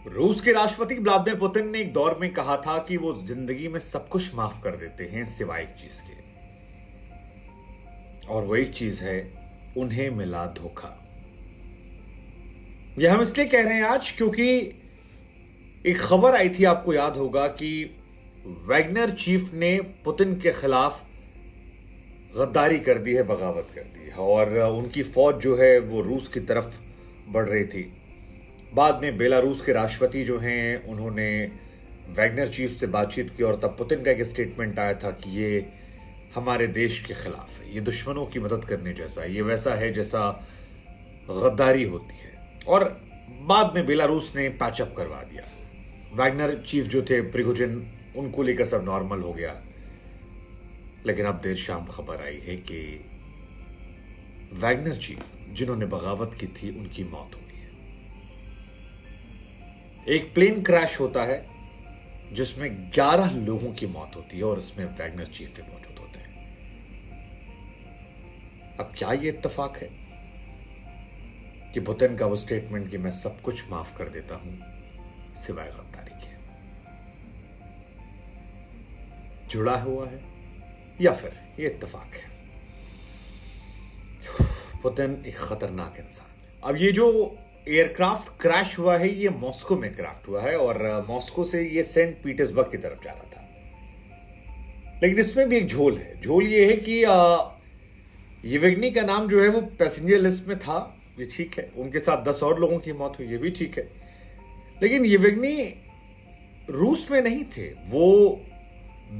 रूस के राष्ट्रपति व्लादिमीर पुतिन ने एक दौर में कहा था कि वो जिंदगी में सब कुछ माफ कर देते हैं सिवाय एक चीज के, और वो एक चीज है उन्हें मिला धोखा। यह हम इसलिए कह रहे हैं आज क्योंकि एक खबर आई थी, आपको याद होगा, कि वैगनर चीफ ने पुतिन के खिलाफ गद्दारी कर दी है, बगावत कर दी है, और उनकी फौज जो है वो रूस की तरफ बढ़ रही थी। बाद में बेलारूस के राष्ट्रपति जो हैं उन्होंने वैगनर चीफ से बातचीत की और तब पुतिन का एक स्टेटमेंट आया था कि ये हमारे देश के खिलाफ है, ये दुश्मनों की मदद करने जैसा है, ये वैसा है जैसा गद्दारी होती है। और बाद में बेलारूस ने पैचअप करवा दिया। वैगनर चीफ जो थे प्रिगोजिन, उनको लेकर सब नॉर्मल हो गया। लेकिन अब देर शाम खबर आई है कि वैगनर चीफ जिन्होंने बगावत की थी उनकी मौत हो गई है। एक प्लेन क्रैश होता है जिसमें 11 लोगों की मौत होती है और इसमें वैगनर चीफ भी मौजूद होते हैं। अब क्या यह इत्तेफाक है कि पुतिन का वो स्टेटमेंट कि मैं सब कुछ माफ कर देता हूं सिवाय गद्दारी के, जुड़ा हुआ है या फिर ये इत्तेफाक है? पुतिन एक खतरनाक इंसान है। अब ये जो एयरक्राफ्ट क्रैश हुआ है ये मॉस्को में क्रैश हुआ है और मॉस्को से ये सेंट पीटर्सबर्ग की तरफ जा रहा था। लेकिन इसमें भी एक झोल है। झोल ये है कि येवगेनी का नाम जो है वो पैसेंजर लिस्ट में था, ये ठीक है। उनके साथ 10 और लोगों की मौत हुई, ये भी ठीक है। लेकिन येवगेनी रूस में नहीं थे, वो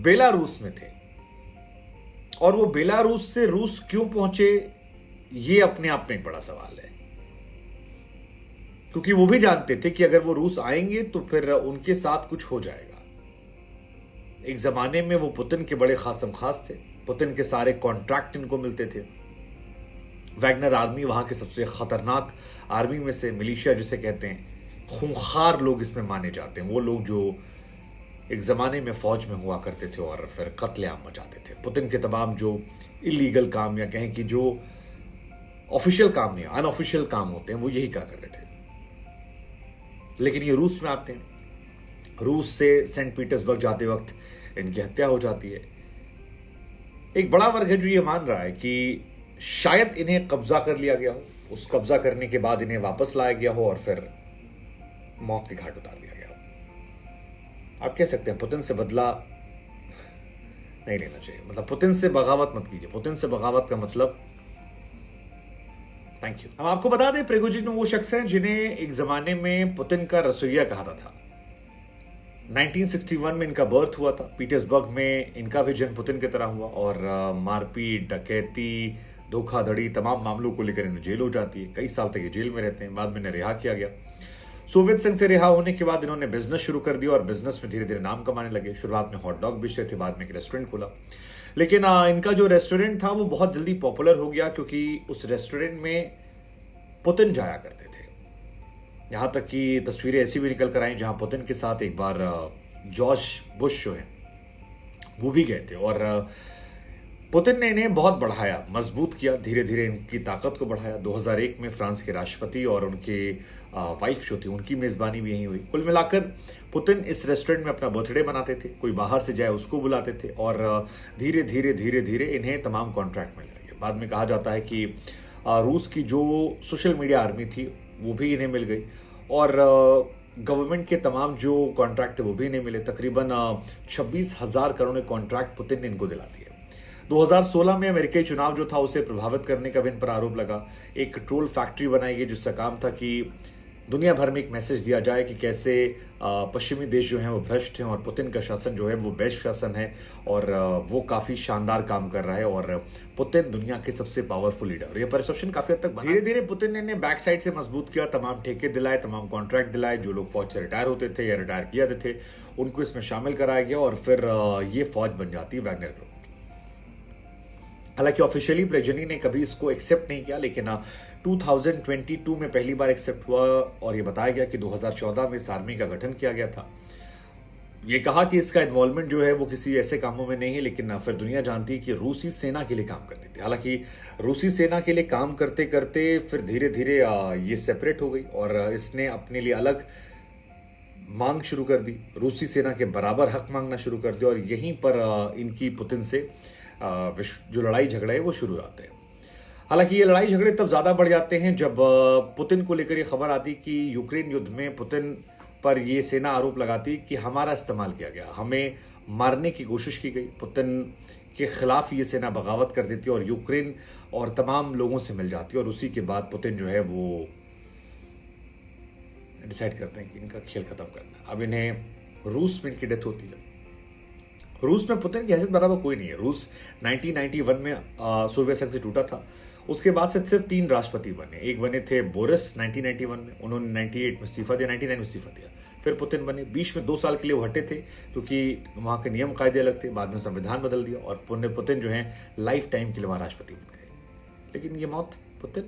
बेलारूस में थे। और वो बेलारूस से रूस क्यों पहुंचे, ये अपने आप में एक बड़ा सवाल है, क्योंकि वो भी जानते थे कि अगर वो रूस आएंगे तो फिर उनके साथ कुछ हो जाएगा। एक जमाने में वो पुतिन के बड़े खासम खास थे, पुतिन के सारे कॉन्ट्रैक्ट इनको मिलते थे। वैगनर आर्मी वहां के सबसे खतरनाक आर्मी में से, मिलिशिया जिसे कहते हैं, खूंखार लोग इसमें माने जाते हैं। वो लोग जो एक जमाने में फौज में हुआ करते थे और फिर कत्लेआम मचाते थे। पुतिन के तमाम जो इलीगल काम या कहें कि जो ऑफिशियल काम नहीं, अनऑफिशियल काम होते हैं, वो यही क्या कर रहे थे। लेकिन ये रूस में आते हैं। रूस से सेंट पीटर्सबर्ग जाते वक्त इनकी हत्या हो जाती है। एक बड़ा वर्ग है जो ये मान रहा है कि शायद इन्हें कब्जा कर लिया गया हो, उस कब्जा करने के बाद इन्हें वापस लाया गया हो और फिर मौत के घाट उतार दिया गया हो। आप कह सकते हैं पुतिन से बदला नहीं लेना चाहिए, मतलब पुतिन से बगावत मत कीजिए। पुतिन से बगावत का मतलब थैंक यू। हम आपको बता दें, प्रिगोजिन वो शख्स हैं जिन्हें एक जमाने में पुतिन का रसोइया कहा था। 1961 में इनका बर्थ हुआ था। पीटर्सबर्ग में इनका भी जन्म पुतिन की तरह हुआ और मारपीट, डकैती, धोखाधड़ी, तमाम मामलों को लेकर इन्हें जेल हो जाती है। कई साल तक ये जेल में रहते हैं। बाद में इन्हें रिहा किया गया। सोवियत संघ से रिहा होने के बाद इन्होंने बिजनेस शुरू कर दिया और बिजनेस में धीरे धीरे नाम कमाने लगे। शुरुआत में हॉट डॉग बेचते थे, बाद में एक रेस्टोरेंट खोला। लेकिन इनका जो रेस्टोरेंट था वो बहुत जल्दी पॉपुलर हो गया, क्योंकि उस रेस्टोरेंट में पुतिन जाया करते थे। यहां तक कि तस्वीरें ऐसी भी निकल कर आई जहां पुतिन के साथ एक बार जॉर्ज बुश जो है वो भी गए थे। और पुतिन ने इन्हें बहुत बढ़ाया, मजबूत किया, धीरे धीरे इनकी ताकत को बढ़ाया। 2001 में फ्रांस के राष्ट्रपति और उनके वाइफ जो थी उनकी मेजबानी भी यहीं हुई। कुल मिलाकर पुतिन इस रेस्टोरेंट में अपना बर्थडे मनाते थे। कोई बाहर से जाए उसको बुलाते थे और धीरे धीरे धीरे धीरे इन्हें तमाम कॉन्ट्रैक्ट मिलने लगे। बाद में कहा जाता है कि रूस की जो सोशल मीडिया आर्मी थी वो भी इन्हें मिल गई और गवर्नमेंट के तमाम जो कॉन्ट्रैक्ट थे वो भी इन्हें मिले। तकरीबन 26,000 करोड़ कॉन्ट्रैक्ट पुतिन ने इनको दिला दिए। 2016 में अमेरिकी चुनाव जो था उसे प्रभावित करने का भी इन पर आरोप लगा। एक ट्रोल फैक्ट्री बनाई गई जिसका काम था कि दुनिया भर में एक मैसेज दिया जाए कि कैसे पश्चिमी देश जो हैं वो भ्रष्ट हैं और पुतिन का शासन जो है वो बेस्ट शासन है और वो काफी शानदार काम कर रहा है और पुतिन दुनिया के सबसे पावरफुल लीडर। ये परसेप्शन काफी हद तक बना। धीरे धीरे पुतिन ने बैक साइड से मजबूत किया, तमाम ठेके दिलाए, तमाम कॉन्ट्रैक्ट दिलाए। जो लोग फौज से रिटायर होते थे या रिटायर किया थे उनको इसमें शामिल कराया गया और फिर ये फौज बन जाती है वैगनर ग्रुप। हालांकि ऑफिशियली प्रिगोजिन ने कभी इसको एक्सेप्ट नहीं किया, लेकिन 2022 में पहली बार एक्सेप्ट हुआ और ये बताया गया कि 2014 में इस आर्मी का गठन किया गया था। ये कहा कि इसका इन्वॉल्वमेंट जो है वो किसी ऐसे कामों में नहीं है, लेकिन फिर दुनिया जानती है कि रूसी सेना के लिए काम करते थे। हालांकि रूसी सेना के लिए काम करते करते फिर धीरे धीरे ये सेपरेट हो गई और इसने अपने लिए अलग मांग शुरू कर दी, रूसी सेना के बराबर हक मांगना शुरू कर दिया और यहीं पर इनकी पुतिन से जो लड़ाई झगड़े है वो शुरू हो जाते हैं। हालांकि ये लड़ाई झगड़े तब ज़्यादा बढ़ जाते हैं जब पुतिन को लेकर ये खबर आती कि यूक्रेन युद्ध में पुतिन पर ये सेना आरोप लगाती कि हमारा इस्तेमाल किया गया, हमें मारने की कोशिश की गई। पुतिन के खिलाफ ये सेना बगावत कर देती और यूक्रेन और तमाम लोगों से मिल जाती और उसी के बाद पुतिन जो है वो डिसाइड करते हैं कि इनका खेल खत्म करना। अब इन्हें रूस में इनकी डेथ होती है। रूस में पुतिन की हैसियत बराबर कोई नहीं है। रूस 1991 में सोवियत संघ से टूटा था। उसके बाद से सिर्फ 3 राष्ट्रपति बने। एक बने थे बोरिस 1991 में, उन्होंने 98 में इस्तीफा दिया, 99 में इस्तीफा दिया। फिर पुतिन बने। बीच में 2 साल के लिए वो हटे थे क्योंकि वहाँ के नियम कायदे अलग थे। बाद में संविधान बदल दिया और पुतिन जो है लाइफ टाइम के लिए वहाँ राष्ट्रपति बन गए। लेकिन ये मौत पुतिन